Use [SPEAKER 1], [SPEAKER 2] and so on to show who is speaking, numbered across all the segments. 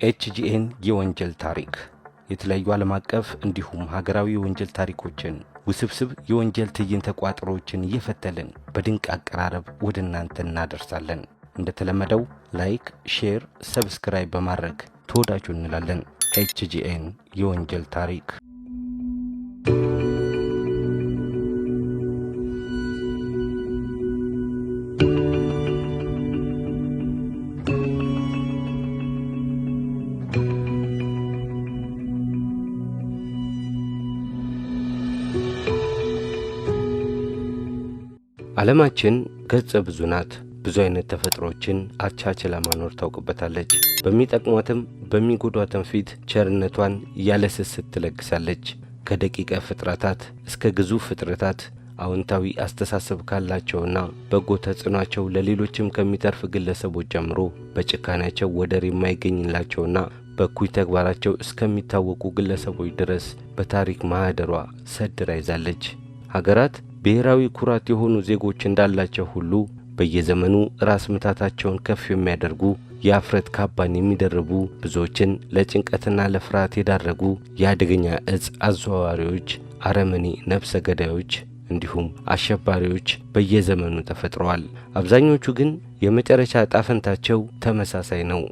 [SPEAKER 1] ኤችጂኤን የወንጀል ታሪክ የተለያዩ ዓለም አቀፍ እንዲሁም ሀገራዊ የወንጀል ታሪኮችን ውስብስብ የወንጀል ትዕይንተ ቋጠሮችን እየፈተልን በድንቅ አቀራረብ ወደ እናንተ እናደርሳለን። እንደተለመደው ላይክ፣ ሼር፣ ሰብስክራይብ በማድረግ ተወዳጁ እንላለን። ኤችጂኤን የወንጀል ታሪክ ዓለማችን ገጸ ብዙ ናት። ብዙ አይነት ተፈጥሮችን አቻችላ ማኖር ታውቅበታለች። በሚጠቅሟትም በሚጎዷትም ፊት ቸርነቷን ያለ ስስት ትለግሳለች። ከደቂቀ ፍጥረታት እስከ ግዙፍ ፍጥረታት አዎንታዊ አስተሳሰብ ካላቸውና በጎ ተጽዕኗቸው ለሌሎችም ከሚተርፍ ግለሰቦች ጀምሮ በጭካኔያቸው ወደር የማይገኝላቸውና በእኩይ ተግባራቸው እስከሚታወቁ ግለሰቦች ድረስ በታሪክ ማህደሯ ሰድራ ይዛለች። ሀገራት ብሔራዊ ኩራት የሆኑ ዜጎች እንዳላቸው ሁሉ በየዘመኑ ራስ ምታታቸውን ከፍ የሚያደርጉ የአፍረት ካባን የሚደርቡ ብዙዎችን ለጭንቀትና ለፍርሃት የዳረጉ የአደገኛ እጽ አዘዋዋሪዎች፣ አረመኔ ነፍሰ ገዳዮች እንዲሁም አሸባሪዎች በየዘመኑ ተፈጥረዋል። አብዛኞቹ ግን የመጨረሻ ዕጣ ፈንታቸው ተመሳሳይ ነው።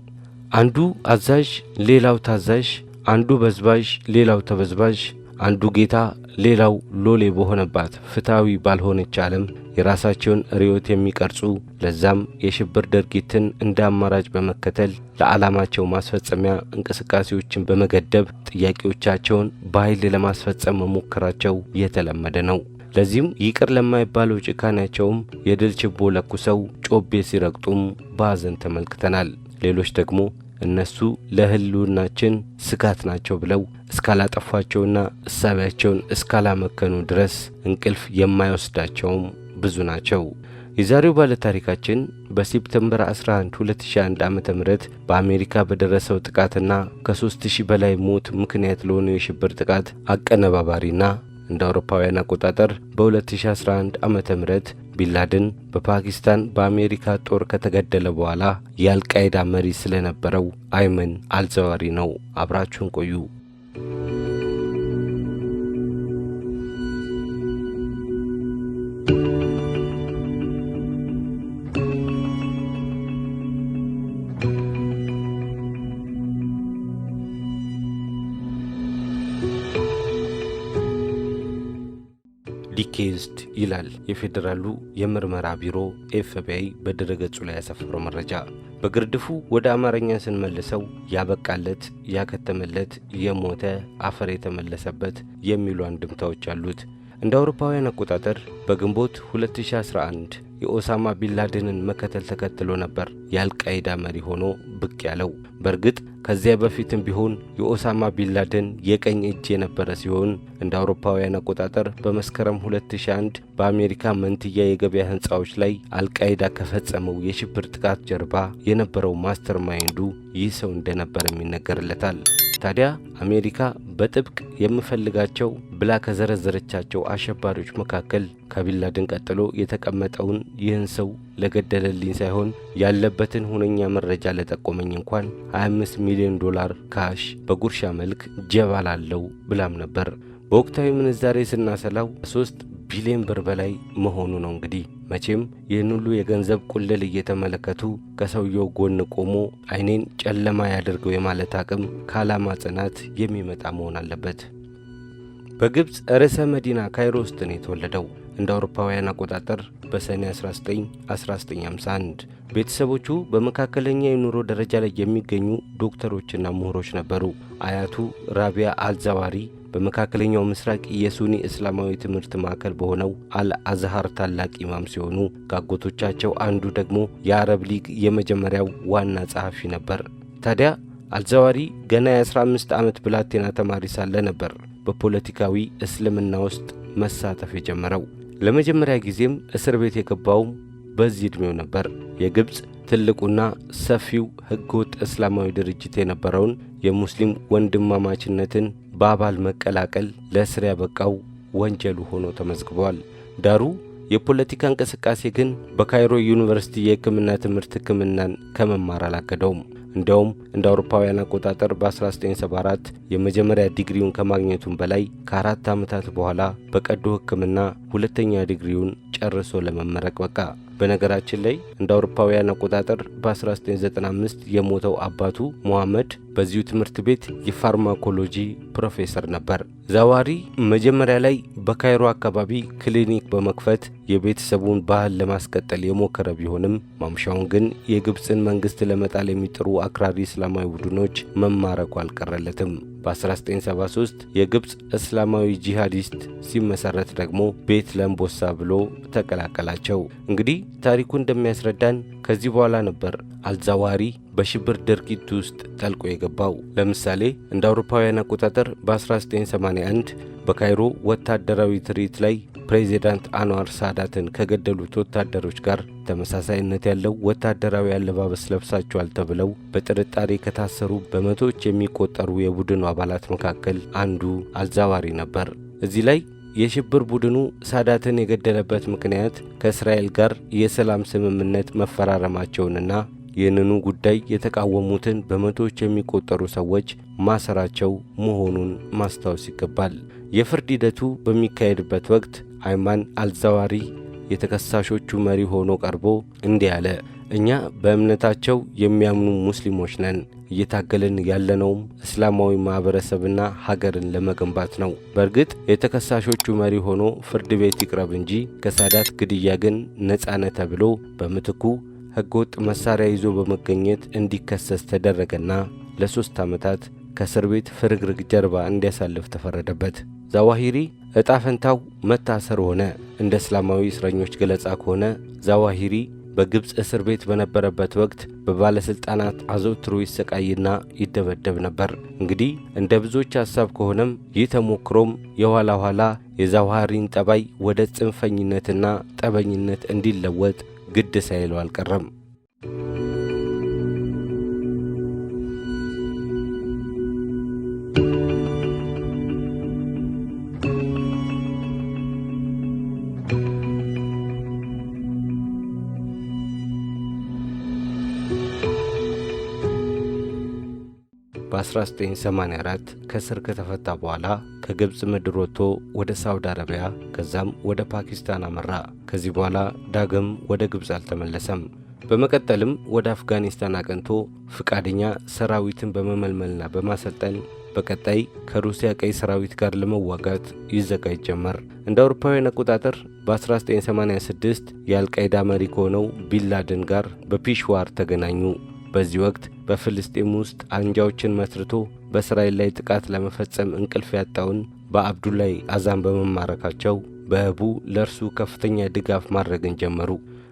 [SPEAKER 1] አንዱ አዛዥ፣ ሌላው ታዛዥ፣ አንዱ በዝባዥ፣ ሌላው ተበዝባዥ፣ አንዱ ጌታ ሌላው ሎሌ በሆነባት ፍትሃዊ ባልሆነች ዓለም የራሳቸውን ርዕዮት የሚቀርጹ ለዛም የሽብር ድርጊትን እንደ አማራጭ በመከተል ለዓላማቸው ማስፈጸሚያ እንቅስቃሴዎችን በመገደብ ጥያቄዎቻቸውን በኃይል ለማስፈጸም መሞከራቸው የተለመደ ነው። ለዚህም ይቅር ለማይባለው ጭካኔያቸውም የድል ችቦ ለኩሰው ጮቤ ሲረግጡም በሐዘን ተመልክተናል። ሌሎች ደግሞ እነሱ ለህልውናችን ስጋት ናቸው ብለው እስካላጠፏቸውና እሳቢያቸውን እስካላመከኑ ድረስ እንቅልፍ የማይወስዳቸውም ብዙ ናቸው። የዛሬው ባለ ታሪካችን በሴፕቴምበር 11 2001 ዓ.ም በአሜሪካ በደረሰው ጥቃትና ከ3000 በላይ ሞት ምክንያት ለሆነው የሽብር ጥቃት አቀነባባሪና እንደ አውሮፓውያን አቆጣጠር በ2011 ዓመተ ምህረት ቢንላደን በፓኪስታን በአሜሪካ ጦር ከተገደለ በኋላ የአልቃይዳ መሪ ስለነበረው አይመን አልዘዋሪ ነው። አብራችሁን ቆዩ። ዲኬዝድ ይላል የፌዴራሉ የምርመራ ቢሮ ኤፍቢአይ በድረገጹ ላይ ያሰፈረው መረጃ። በግርድፉ ወደ አማርኛ ስንመልሰው ያበቃለት፣ ያከተመለት፣ የሞተ፣ አፈር የተመለሰበት የሚሉ አንድምታዎች አሉት። እንደ አውሮፓውያን አቆጣጠር በግንቦት 2011 የኦሳማ ቢንላደንን መከተል ተከትሎ ነበር የአልቃይዳ መሪ ሆኖ ብቅ ያለው። በእርግጥ ከዚያ በፊትም ቢሆን የኦሳማ ቢንላደን የቀኝ እጅ የነበረ ሲሆን እንደ አውሮፓውያን አቆጣጠር በመስከረም 2001 በአሜሪካ መንትያ የገበያ ህንጻዎች ላይ አልቃይዳ ከፈጸመው የሽብር ጥቃት ጀርባ የነበረው ማስተር ማይንዱ ይህ ሰው እንደነበርም ይነገርለታል። ታዲያ አሜሪካ በጥብቅ የምፈልጋቸው ብላ ከዘረዘረቻቸው አሸባሪዎች መካከል ከቢንላደን ቀጥሎ የተቀመጠውን ይህን ሰው ለገደለልኝ ሳይሆን ያለበትን ሁነኛ መረጃ ለጠቆመኝ እንኳን $25 ሚሊዮን ካሽ በጉርሻ መልክ ጀባ ላለው ብላም ነበር። በወቅታዊ ምንዛሬ ስናሰላው 3 ቢሊዮን ብር በላይ መሆኑ ነው። እንግዲህ መቼም ይህን ሁሉ የገንዘብ ቁልል እየተመለከቱ ከሰውየው ጎን ቆሞ አይኔን ጨለማ ያደርገው የማለት አቅም ከዓላማ ጽናት የሚመጣ መሆን አለበት። በግብፅ ርዕሰ መዲና ካይሮ ውስጥ ነው የተወለደው። እንደ አውሮፓውያን አቆጣጠር በሰኔ 1951 ቤተሰቦቹ በመካከለኛ የኑሮ ደረጃ ላይ የሚገኙ ዶክተሮችና ምሁሮች ነበሩ። አያቱ ራቢያ አልዛዋሪ በመካከለኛው ምስራቅ የሱኒ እስላማዊ ትምህርት ማዕከል በሆነው አልአዝሃር ታላቅ ኢማም ሲሆኑ ካጎቶቻቸው አንዱ ደግሞ የአረብ ሊግ የመጀመሪያው ዋና ጸሐፊ ነበር። ታዲያ አልዛዋሪ ገና የ15 ዓመት ብላቴና ተማሪ ሳለ ነበር በፖለቲካዊ እስልምና ውስጥ መሳተፍ የጀመረው። ለመጀመሪያ ጊዜም እስር ቤት የገባውም በዚህ ዕድሜው ነበር። የግብፅ ትልቁና ሰፊው ህገወጥ እስላማዊ ድርጅት የነበረውን የሙስሊም ወንድማማችነትን በአባል መቀላቀል ለእስር ያበቃው ወንጀሉ ሆኖ ተመዝግቧል። ዳሩ የፖለቲካ እንቅስቃሴ ግን በካይሮ ዩኒቨርሲቲ የሕክምና ትምህርት ሕክምናን ከመማር አላገደውም። እንዲያውም እንደ አውሮፓውያን አቆጣጠር በ1974 የመጀመሪያ ዲግሪውን ከማግኘቱም በላይ ከ4 ዓመታት በኋላ በቀዶ ሕክምና ሁለተኛ ዲግሪውን ጨርሶ ለመመረቅ በቃ። በነገራችን ላይ እንደ አውሮፓውያን አቆጣጠር በ1995 የሞተው አባቱ ሙሐመድ በዚሁ ትምህርት ቤት የፋርማኮሎጂ ፕሮፌሰር ነበር። ዛዋሪ መጀመሪያ ላይ በካይሮ አካባቢ ክሊኒክ በመክፈት የቤተሰቡን ባህል ለማስቀጠል የሞከረ ቢሆንም ማምሻውን ግን የግብፅን መንግስት ለመጣል የሚጥሩ አክራሪ እስላማዊ ቡድኖች መማረኩ አልቀረለትም። በ1973 የግብፅ እስላማዊ ጂሃዲስት ሲመሰረት ደግሞ ቤት ለምቦሳ ብሎ ተቀላቀላቸው። እንግዲህ ታሪኩ እንደሚያስረዳን ከዚህ በኋላ ነበር አልዛዋሪ በሽብር ድርጊት ውስጥ ጠልቆ የገባው። ለምሳሌ እንደ አውሮፓውያን አቆጣጠር በ1981 በካይሮ ወታደራዊ ትርኢት ላይ ፕሬዚዳንት አንዋር ሳዳትን ከገደሉት ወታደሮች ጋር ተመሳሳይነት ያለው ወታደራዊ አለባበስ ለብሳቸዋል ተብለው በጥርጣሬ ከታሰሩ በመቶዎች የሚቆጠሩ የቡድኑ አባላት መካከል አንዱ አልዛዋሪ ነበር። እዚህ ላይ የሽብር ቡድኑ ሳዳትን የገደለበት ምክንያት ከእስራኤል ጋር የሰላም ስምምነት መፈራረማቸውንና ይህንኑ ጉዳይ የተቃወሙትን በመቶዎች የሚቆጠሩ ሰዎች ማሰራቸው መሆኑን ማስታወስ ይገባል። የፍርድ ሂደቱ በሚካሄድበት ወቅት አይማን አልዛዋሪ የተከሳሾቹ መሪ ሆኖ ቀርቦ እንዲህ አለ። እኛ በእምነታቸው የሚያምኑ ሙስሊሞች ነን። እየታገልን ያለነውም እስላማዊ ማህበረሰብና ሀገርን ለመገንባት ነው። በእርግጥ የተከሳሾቹ መሪ ሆኖ ፍርድ ቤት ይቅረብ እንጂ ከሳዳት ግድያ ግን ነጻነት ተብሎ በምትኩ ሕገወጥ መሳሪያ ይዞ በመገኘት እንዲከሰስ ተደረገና ለ3 ዓመታት ከእስር ቤት ፍርግርግ ጀርባ እንዲያሳልፍ ተፈረደበት። ዛዋሂሪ ዕጣ ፈንታው መታሰር ሆነ። እንደ እስላማዊ እስረኞች ገለጻ ከሆነ ዛዋሂሪ በግብፅ እስር ቤት በነበረበት ወቅት በባለሥልጣናት አዘውትሮ ይሰቃይና ይደበደብ ነበር። እንግዲህ እንደ ብዙዎች ሐሳብ ከሆነም ይህ ተሞክሮም የኋላ ኋላ የዛዋሂሪን ጠባይ ወደ ጽንፈኝነትና ጠበኝነት እንዲለወጥ ግድ ሳይለው አልቀረም። በ1984 ከስር ከተፈታ በኋላ ከግብፅ ምድር ወጥቶ ወደ ሳውዲ አረቢያ ከዛም ወደ ፓኪስታን አመራ። ከዚህ በኋላ ዳግም ወደ ግብፅ አልተመለሰም። በመቀጠልም ወደ አፍጋኒስታን አቅንቶ ፍቃደኛ ሰራዊትን በመመልመልና በማሰልጠን በቀጣይ ከሩሲያ ቀይ ሰራዊት ጋር ለመዋጋት ይዘጋጅ ጀመር። እንደ አውሮፓውያን አቆጣጠር በ1986 የአልቃይዳ መሪ ከሆነው ቢንላደን ጋር በፒሽዋር ተገናኙ። በዚህ ወቅት በፍልስጤም ውስጥ አንጃዎችን መስርቶ በእስራኤል ላይ ጥቃት ለመፈጸም እንቅልፍ ያጣውን በአብዱላሂ አዛም በመማረካቸው በህቡ ለእርሱ ከፍተኛ ድጋፍ ማድረግን ጀመሩ።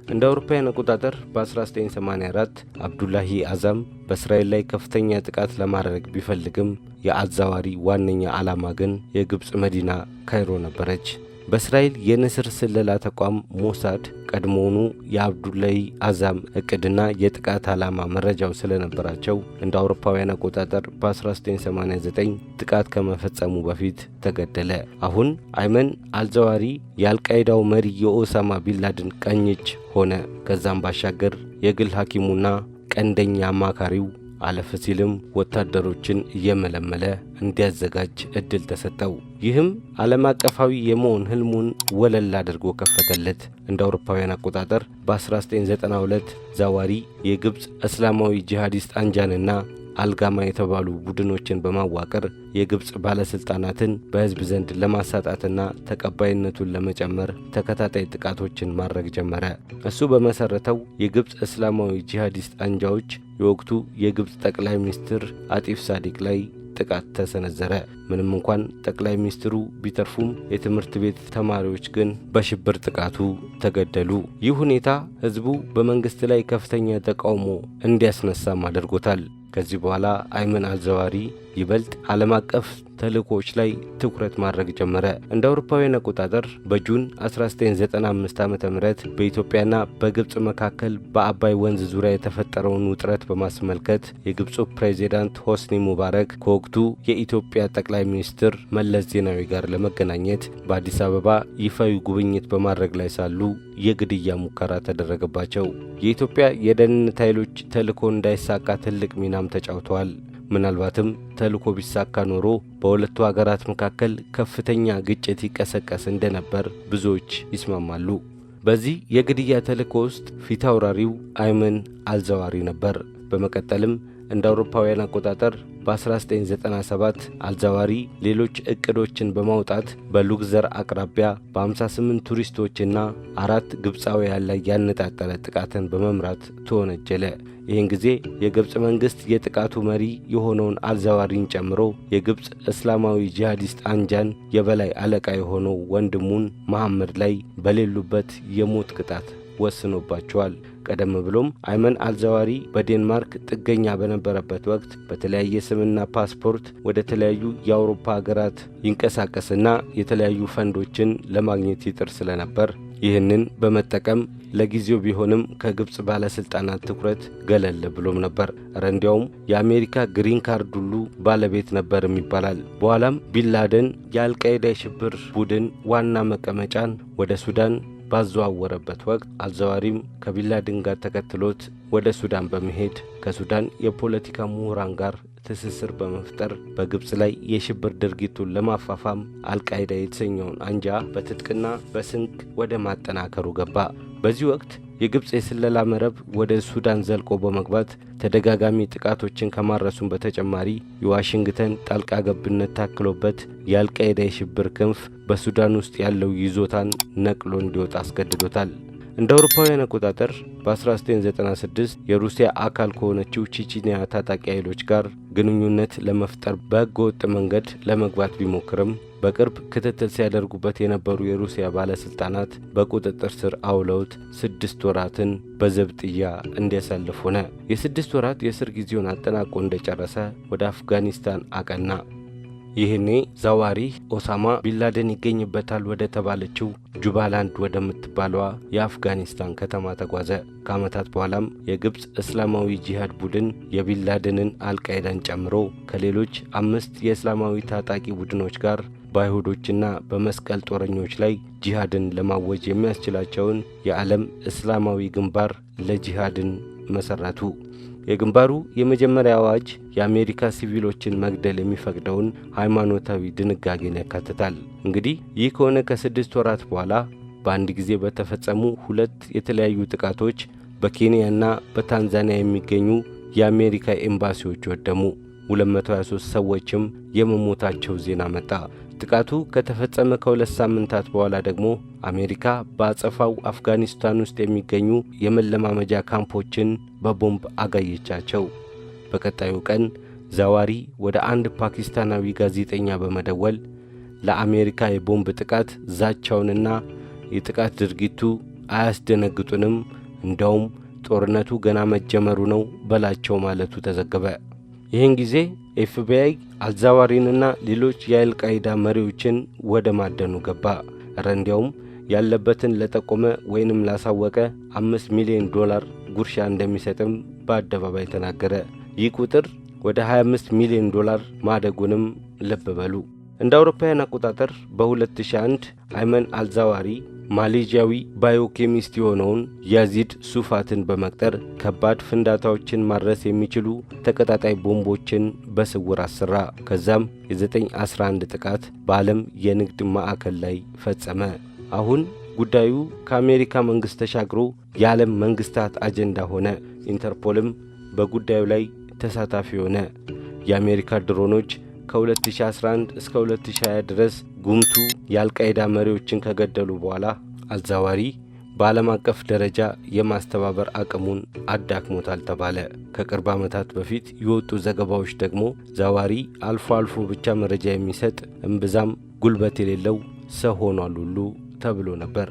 [SPEAKER 1] እንደ አውሮፓውያን አቆጣጠር በ1984 አብዱላሂ አዛም በእስራኤል ላይ ከፍተኛ ጥቃት ለማድረግ ቢፈልግም የአልዛዋሪ ዋነኛ ዓላማ ግን የግብፅ መዲና ካይሮ ነበረች። በእስራኤል የንስር ስለላ ተቋም ሞሳድ ቀድሞውኑ የአብዱላሂ አዛም እቅድና የጥቃት ዓላማ መረጃው ስለነበራቸው እንደ አውሮፓውያን አቆጣጠር በ1989 ጥቃት ከመፈጸሙ በፊት ተገደለ። አሁን አይመን አልዛዋሪ የአልቃይዳው መሪ የኦሳማ ቢንላደን ቀኝ እጅ ሆነ። ከዛም ባሻገር የግል ሐኪሙና ቀንደኛ አማካሪው አለፍ ሲልም ወታደሮችን እየመለመለ እንዲያዘጋጅ እድል ተሰጠው። ይህም ዓለም አቀፋዊ የመሆን ህልሙን ወለል አድርጎ ከፈተለት። እንደ አውሮፓውያን አቆጣጠር በ1992 ዛዋሪ የግብፅ እስላማዊ ጂሃዲስት አንጃንና አልጋማ የተባሉ ቡድኖችን በማዋቀር የግብፅ ባለስልጣናትን በህዝብ ዘንድ ለማሳጣትና ተቀባይነቱን ለመጨመር ተከታታይ ጥቃቶችን ማድረግ ጀመረ። እሱ በመሰረተው የግብፅ እስላማዊ ጂሃዲስት አንጃዎች የወቅቱ የግብፅ ጠቅላይ ሚኒስትር አጢፍ ሳዲቅ ላይ ጥቃት ተሰነዘረ። ምንም እንኳን ጠቅላይ ሚኒስትሩ ቢተርፉም የትምህርት ቤት ተማሪዎች ግን በሽብር ጥቃቱ ተገደሉ። ይህ ሁኔታ ህዝቡ በመንግስት ላይ ከፍተኛ ተቃውሞ እንዲያስነሳም አድርጎታል። ከዚህ በኋላ አይመን አልዛዋሪ ይበልጥ ዓለም አቀፍ ተልእኮዎች ላይ ትኩረት ማድረግ ጀመረ። እንደ አውሮፓውያን አቆጣጠር በጁን 1995 ዓ.ም በኢትዮጵያና በግብጽ መካከል በአባይ ወንዝ ዙሪያ የተፈጠረውን ውጥረት በማስመልከት የግብጹ ፕሬዚዳንት ሆስኒ ሙባረክ ከወቅቱ የኢትዮጵያ ጠቅላይ ሚኒስትር መለስ ዜናዊ ጋር ለመገናኘት በአዲስ አበባ ይፋዊ ጉብኝት በማድረግ ላይ ሳሉ የግድያ ሙከራ ተደረገባቸው። የኢትዮጵያ የደህንነት ኃይሎች ተልእኮ እንዳይሳካ ትልቅ ሚናም ተጫውተዋል። ምናልባትም ተልእኮ ቢሳካ ኖሮ በሁለቱ ሀገራት መካከል ከፍተኛ ግጭት ይቀሰቀስ እንደነበር ብዙዎች ይስማማሉ። በዚህ የግድያ ተልእኮ ውስጥ ፊት አውራሪው አይመን አልዛዋሪ ነበር። በመቀጠልም እንደ አውሮፓውያን አቆጣጠር በ1997 አልዛዋሪ ሌሎች እቅዶችን በማውጣት በሉግዘር አቅራቢያ በ58 ቱሪስቶችና 4 ግብፃውያን ላይ ያነጣጠረ ጥቃትን በመምራት ተወነጀለ። ይህን ጊዜ የግብጽ መንግስት የጥቃቱ መሪ የሆነውን አልዛዋሪን ጨምሮ የግብጽ እስላማዊ ጂሃዲስት አንጃን የበላይ አለቃ የሆነው ወንድሙን መሐመድ ላይ በሌሉበት የሞት ቅጣት ወስኖባቸዋል። ቀደም ብሎም አይመን አልዛዋሪ በዴንማርክ ጥገኛ በነበረበት ወቅት በተለያየ ስምና ፓስፖርት ወደ ተለያዩ የአውሮፓ ሀገራት ይንቀሳቀስና የተለያዩ ፈንዶችን ለማግኘት ይጥር ስለነበር ይህንን በመጠቀም ለጊዜው ቢሆንም ከግብጽ ባለስልጣናት ትኩረት ገለል ብሎም ነበር። እንዲያውም የአሜሪካ ግሪን ካርድ ሁሉ ባለቤት ነበርም ይባላል። በኋላም ቢንላደን የአልቃይዳ የሽብር ቡድን ዋና መቀመጫን ወደ ሱዳን ባዘዋወረበት ወቅት አልዛዋሪም ከቢንላደን ጋር ተከትሎት ወደ ሱዳን በመሄድ ከሱዳን የፖለቲካ ምሁራን ጋር ትስስር በመፍጠር በግብጽ ላይ የሽብር ድርጊቱን ለማፋፋም አልቃይዳ የተሰኘውን አንጃ በትጥቅና በስንቅ ወደ ማጠናከሩ ገባ። በዚህ ወቅት የግብጽ የስለላ መረብ ወደ ሱዳን ዘልቆ በመግባት ተደጋጋሚ ጥቃቶችን ከማድረሱም በተጨማሪ የዋሽንግተን ጣልቃ ገብነት ታክሎበት የአልቃይዳ የሽብር ክንፍ በሱዳን ውስጥ ያለው ይዞታን ነቅሎ እንዲወጣ አስገድዶታል። እንደ አውሮፓውያን አቆጣጠር በ1996 የሩሲያ አካል ከሆነችው ቼቼንያ ታጣቂ ኃይሎች ጋር ግንኙነት ለመፍጠር በሕገወጥ መንገድ ለመግባት ቢሞክርም በቅርብ ክትትል ሲያደርጉበት የነበሩ የሩሲያ ባለስልጣናት በቁጥጥር ስር አውለውት 6 ወራትን በዘብጥያ እንዲያሳልፍ ሆነ። የ6 ወራት የእስር ጊዜውን አጠናቆ እንደጨረሰ ወደ አፍጋኒስታን አቀና። ይህኔ ዛዋሪ ኦሳማ ቢንላደን ይገኝበታል ወደ ተባለችው ጁባላንድ ወደምትባለዋ የአፍጋኒስታን ከተማ ተጓዘ። ከዓመታት በኋላም የግብጽ እስላማዊ ጂሃድ ቡድን የቢንላደንን አልቃይዳን ጨምሮ ከሌሎች 5 የእስላማዊ ታጣቂ ቡድኖች ጋር በአይሁዶችና በመስቀል ጦረኞች ላይ ጂሃድን ለማወጅ የሚያስችላቸውን የዓለም እስላማዊ ግንባር ለጂሃድን መሰረቱ። የግንባሩ የመጀመሪያ አዋጅ የአሜሪካ ሲቪሎችን መግደል የሚፈቅደውን ሃይማኖታዊ ድንጋጌን ያካትታል። እንግዲህ ይህ ከሆነ ከ6 ወራት በኋላ በአንድ ጊዜ በተፈጸሙ 2 የተለያዩ ጥቃቶች በኬንያና በታንዛኒያ የሚገኙ የአሜሪካ ኤምባሲዎች ወደሙ። 223 ሰዎችም የመሞታቸው ዜና መጣ። ጥቃቱ ከተፈጸመ ከ2 ሳምንታት በኋላ ደግሞ አሜሪካ በአጸፋው አፍጋኒስታን ውስጥ የሚገኙ የመለማመጃ ካምፖችን በቦምብ አጋየቻቸው። በቀጣዩ ቀን ዛዋሪ ወደ አንድ ፓኪስታናዊ ጋዜጠኛ በመደወል ለአሜሪካ የቦምብ ጥቃት ዛቻውንና የጥቃት ድርጊቱ አያስደነግጡንም፣ እንደውም ጦርነቱ ገና መጀመሩ ነው በላቸው ማለቱ ተዘገበ። ይህን ጊዜ ኤፍቢአይ አልዛዋሪንና ሌሎች የአልቃይዳ መሪዎችን ወደ ማደኑ ገባ። እንዲያውም ያለበትን ለጠቆመ ወይንም ላሳወቀ $5 ሚሊዮን ጉርሻ እንደሚሰጥም በአደባባይ ተናገረ። ይህ ቁጥር ወደ $25 ሚሊዮን ማደጉንም ልብ በሉ። እንደ አውሮፓውያን አቆጣጠር በ2001 አይመን አልዛዋሪ ማሌዥያዊ ባዮኬሚስት የሆነውን ያዚድ ሱፋትን በመቅጠር ከባድ ፍንዳታዎችን ማድረስ የሚችሉ ተቀጣጣይ ቦምቦችን በስውር አሰራ። ከዛም የ9/11 ጥቃት በዓለም የንግድ ማዕከል ላይ ፈጸመ። አሁን ጉዳዩ ከአሜሪካ መንግስት ተሻግሮ የዓለም መንግስታት አጀንዳ ሆነ። ኢንተርፖልም በጉዳዩ ላይ ተሳታፊ ሆነ። የአሜሪካ ድሮኖች ከ2011 እስከ 2020 ድረስ ጉምቱ የአልቃይዳ መሪዎችን ከገደሉ በኋላ አልዛዋሪ በዓለም አቀፍ ደረጃ የማስተባበር አቅሙን አዳክሞታል ተባለ። ከቅርብ ዓመታት በፊት የወጡ ዘገባዎች ደግሞ ዛዋሪ አልፎ አልፎ ብቻ መረጃ የሚሰጥ እምብዛም ጉልበት የሌለው ሰው ሆኗል ሁሉ ተብሎ ነበር።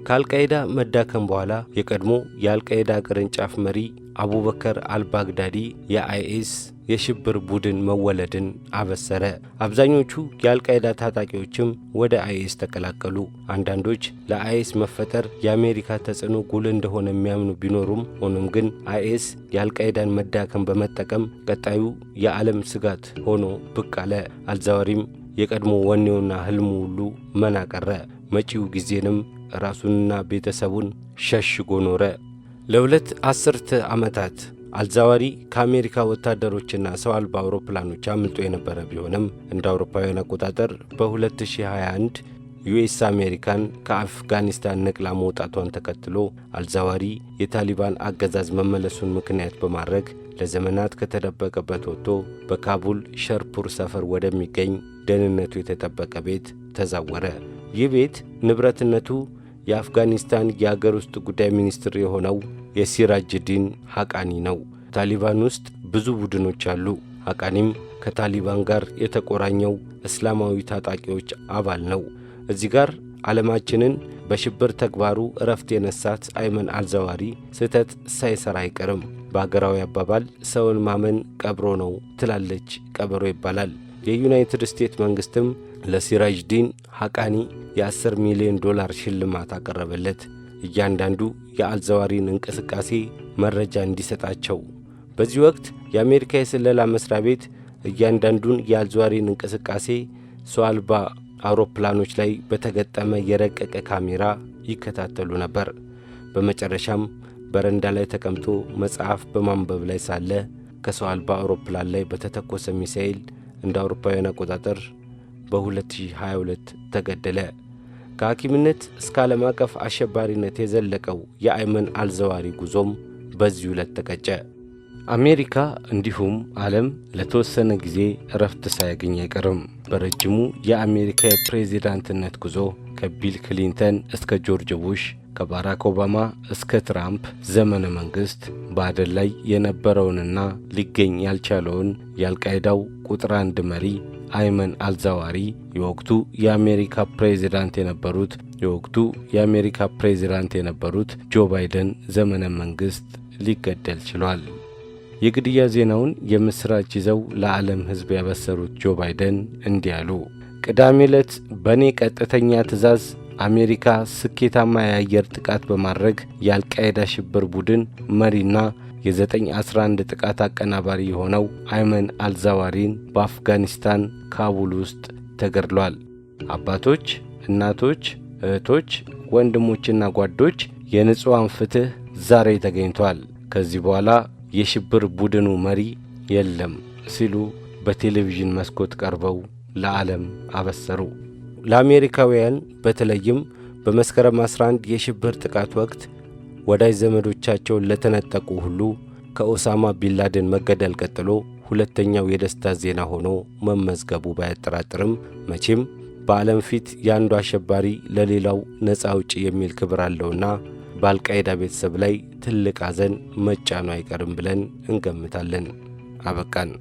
[SPEAKER 1] ከአልቃይዳ መዳከም በኋላ የቀድሞ የአልቃይዳ ቅርንጫፍ መሪ አቡበከር አልባግዳዲ የአይኤስ የሽብር ቡድን መወለድን አበሰረ። አብዛኞቹ የአልቃይዳ ታጣቂዎችም ወደ አይኤስ ተቀላቀሉ። አንዳንዶች ለአይኤስ መፈጠር የአሜሪካ ተጽዕኖ ጉልህ እንደሆነ የሚያምኑ ቢኖሩም ሆኖም ግን አይኤስ የአልቃይዳን መዳከም በመጠቀም ቀጣዩ የዓለም ስጋት ሆኖ ብቅ አለ። አልዛዋሪም የቀድሞ ወኔውና ህልሙ ሁሉ መና ቀረ። መጪው ጊዜንም ራሱንና ቤተሰቡን ሸሽጎ ኖረ። ለ2 አስርተ ዓመታት አልዛዋሪ ከአሜሪካ ወታደሮችና ሰው አልባ አውሮፕላኖች አምልጦ የነበረ ቢሆንም እንደ አውሮፓውያን አቆጣጠር በ2021 ዩኤስ አሜሪካን ከአፍጋኒስታን ነቅላ መውጣቷን ተከትሎ አልዛዋሪ የታሊባን አገዛዝ መመለሱን ምክንያት በማድረግ ለዘመናት ከተደበቀበት ወጥቶ በካቡል ሸርፑር ሰፈር ወደሚገኝ ደህንነቱ የተጠበቀ ቤት ተዛወረ። ይህ ቤት ንብረትነቱ የአፍጋኒስታን የአገር ውስጥ ጉዳይ ሚኒስትር የሆነው የሲራጅዲን ሐቃኒ ነው። ታሊባን ውስጥ ብዙ ቡድኖች አሉ። ሐቃኒም ከታሊባን ጋር የተቆራኘው እስላማዊ ታጣቂዎች አባል ነው። እዚህ ጋር ዓለማችንን በሽብር ተግባሩ እረፍት የነሳት አይመን አልዛዋሪ ስህተት ሳይሰራ አይቀርም። በአገራዊ አባባል ሰውን ማመን ቀብሮ ነው ትላለች ቀበሮ ይባላል። የዩናይትድ ስቴትስ መንግሥትም ለሲራጅዲን ሐቃኒ የ10 ሚሊዮን ዶላር ሽልማት አቀረበለት። እያንዳንዱ የአልዛዋሪን እንቅስቃሴ መረጃ እንዲሰጣቸው። በዚህ ወቅት የአሜሪካ የስለላ መስሪያ ቤት እያንዳንዱን የአልዛዋሪን እንቅስቃሴ ሰው አልባ አውሮፕላኖች ላይ በተገጠመ የረቀቀ ካሜራ ይከታተሉ ነበር። በመጨረሻም በረንዳ ላይ ተቀምጦ መጽሐፍ በማንበብ ላይ ሳለ ከሰው አልባ አውሮፕላን ላይ በተተኮሰ ሚሳኤል እንደ አውሮፓውያን አቆጣጠር በ2022 ተገደለ። ከሐኪምነት እስከ ዓለም አቀፍ አሸባሪነት የዘለቀው የአይመን አልዛዋሪ ጉዞም በዚህ ዕለት ተቀጨ። አሜሪካ እንዲሁም ዓለም ለተወሰነ ጊዜ እረፍት ሳያገኝ አይቀርም። በረጅሙ የአሜሪካ የፕሬዚዳንትነት ጉዞ ከቢል ክሊንተን እስከ ጆርጅ ቡሽ፣ ከባራክ ኦባማ እስከ ትራምፕ ዘመነ መንግሥት በአደን ላይ የነበረውንና ሊገኝ ያልቻለውን የአልቃይዳው ቁጥር 1 መሪ አይመን አልዛዋሪ የወቅቱ የአሜሪካ ፕሬዚዳንት የነበሩት ጆ ባይደን ዘመነ መንግሥት ሊገደል ችሏል። የግድያ ዜናውን የምስራች ይዘው ለዓለም ሕዝብ ያበሰሩት ጆ ባይደን እንዲህ አሉ። ቅዳሜ ዕለት በእኔ ቀጥተኛ ትእዛዝ አሜሪካ ስኬታማ የአየር ጥቃት በማድረግ የአልቃይዳ ሽብር ቡድን መሪና የ9/11 ጥቃት አቀናባሪ የሆነው አይመን አልዛዋሪን በአፍጋኒስታን ካቡል ውስጥ ተገድሏል። አባቶች፣ እናቶች፣ እህቶች፣ ወንድሞችና ጓዶች የንጹሐን ፍትሕ ዛሬ ተገኝቷል። ከዚህ በኋላ የሽብር ቡድኑ መሪ የለም ሲሉ በቴሌቪዥን መስኮት ቀርበው ለዓለም አበሰሩ። ለአሜሪካውያን በተለይም በመስከረም 11 የሽብር ጥቃት ወቅት ወዳጅ ዘመዶቻቸውን ለተነጠቁ ሁሉ ከኦሳማ ቢንላደን መገደል ቀጥሎ ሁለተኛው የደስታ ዜና ሆኖ መመዝገቡ ባያጠራጥርም መቼም በዓለም ፊት የአንዱ አሸባሪ ለሌላው ነፃ አውጪ የሚል ክብር አለውና በአልቃይዳ ቤተሰብ ላይ ትልቅ ሐዘን መጫኑ አይቀርም ብለን እንገምታለን። አበቃን።